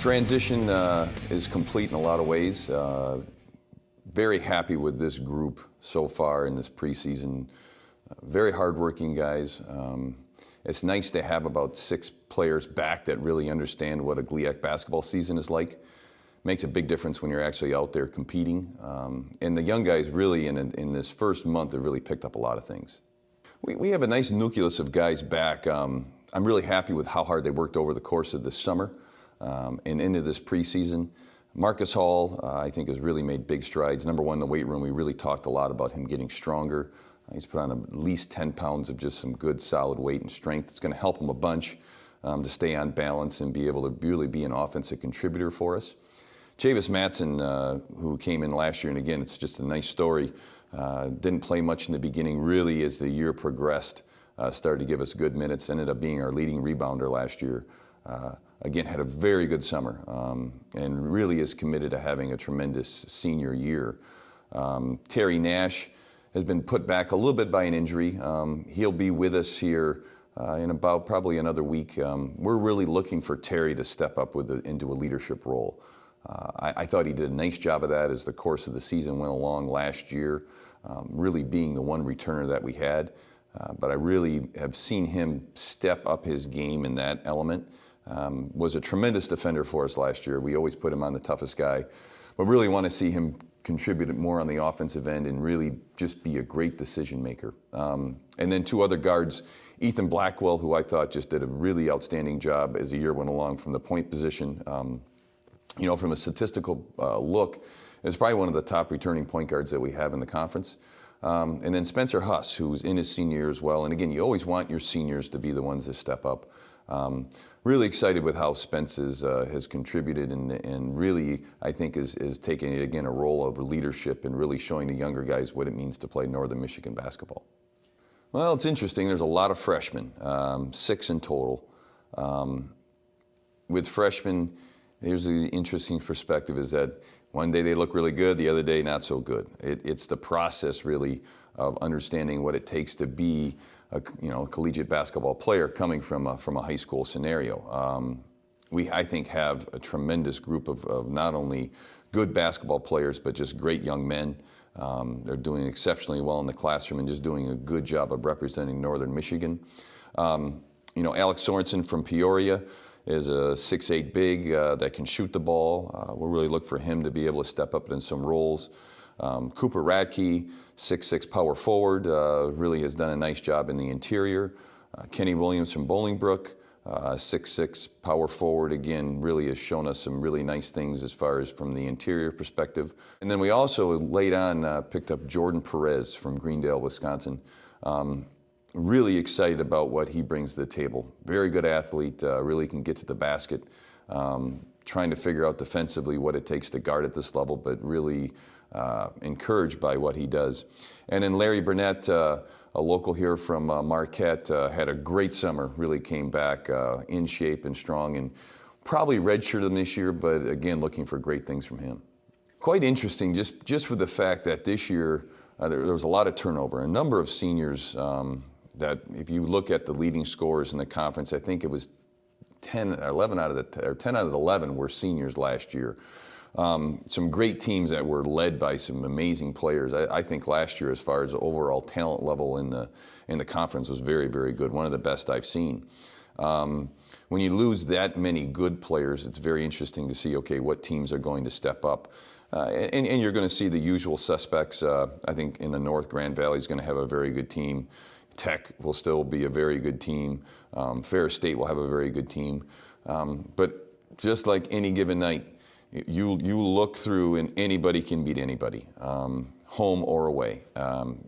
Transition is complete in a lot of ways. Very happy with this group so far in this preseason. Very hardworking guys. It's nice to have about 6 players back that really understand what a GLIAC basketball season is like. Makes a big difference when you're actually out there competing. And the young guys really, in this first month, have really picked up a lot of things. We have a nice nucleus of guys back. I'm really happy with how hard they worked over the course of this summer and into this preseason. Marcus Hall, I think, has really made big strides. Number one, in the weight room, we really talked a lot about him getting stronger. He's put on at least 10 pounds of just some good, solid weight and strength. It's going to help him a bunch to stay on balance and be able to really be an offensive contributor for us. Chavis Matson, who came in last year, and again, it's just a nice story, didn't play much in the beginning. Really, as the year progressed, started to give us good minutes, ended up being our leading rebounder last year. Again, had a very good summer and really is committed to having a tremendous senior year. Terry Nash has been put back a little bit by an injury. He'll be with us here in about probably another week. We're really looking for Terry to step up into a leadership role. I thought he did a nice job of that as the course of the season went along last year, really being the one returner that we had. But I really have seen him step up his game in that element. Was a tremendous defender for us last year. We always put him on the toughest guy, but really want to see him contribute more on the offensive end and really just be a great decision maker. And then 2 other guards, Ethan Blackwell, who I thought just did a really outstanding job as the year went along from the point position. You know, from a statistical look, is probably one of the top returning point guards that we have in the conference. And then Spencer Huss, who's in his senior year as well. And again, you always want your seniors to be the ones that step up. Really excited with how Spence has contributed and really, I think, is taking, again, a role of leadership and really showing the younger guys what it means to play Northern Michigan basketball. Well, it's interesting. There's a lot of freshmen, 6 in total. With freshmen, here's the interesting perspective is that one day they look really good, the other day not so good. It's the process, really, of understanding what it takes to be a collegiate basketball player coming from a high school scenario. We, I think, have a tremendous group of not only good basketball players, but just great young men. They're doing exceptionally well in the classroom and just doing a good job of representing Northern Michigan. Alex Sorensen from Peoria is a 6'8" big that can shoot the ball. We'll really look for him to be able to step up in some roles. Cooper Radke, 6'6" power forward, really has done a nice job in the interior. Kenny Williams from Bolingbrook, 6'6" power forward, again, really has shown us some really nice things as far as from the interior perspective. And then we also picked up Jordan Perez from Greendale, Wisconsin. Really excited about what he brings to the table. Very good athlete, really can get to the basket. Trying to figure out defensively what it takes to guard at this level, but really encouraged by what he does. And then Larry Burnett, a local here from Marquette, had a great summer, really came back in shape and strong, and probably redshirted him this year, but again, looking for great things from him. Quite interesting, just for the fact that this year there was a lot of turnover. A number of seniors that, if you look at the leading scorers in the conference, I think it was 10 out of the 11 were seniors last year. Some great teams that were led by some amazing players. I think last year, as far as the overall talent level in the conference, was very, very good. One of the best I've seen. When you lose that many good players, it's very interesting to see, okay, what teams are going to step up. And you're going to see the usual suspects. I think in the North, Grand Valley is going to have a very good team. Tech will still be a very good team. Ferris State will have a very good team. But just like any given night, you look through and anybody can beat anybody, home or away.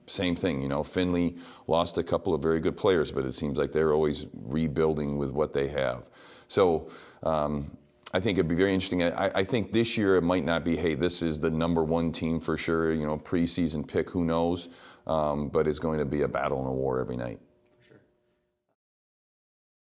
Same thing, Finley lost a couple of very good players, but it seems like they're always rebuilding with what they have. So I think it'd be very interesting. I think this year it might not be, hey, this is the #1 team for sure, preseason pick, who knows? But it's going to be a battle and a war every night.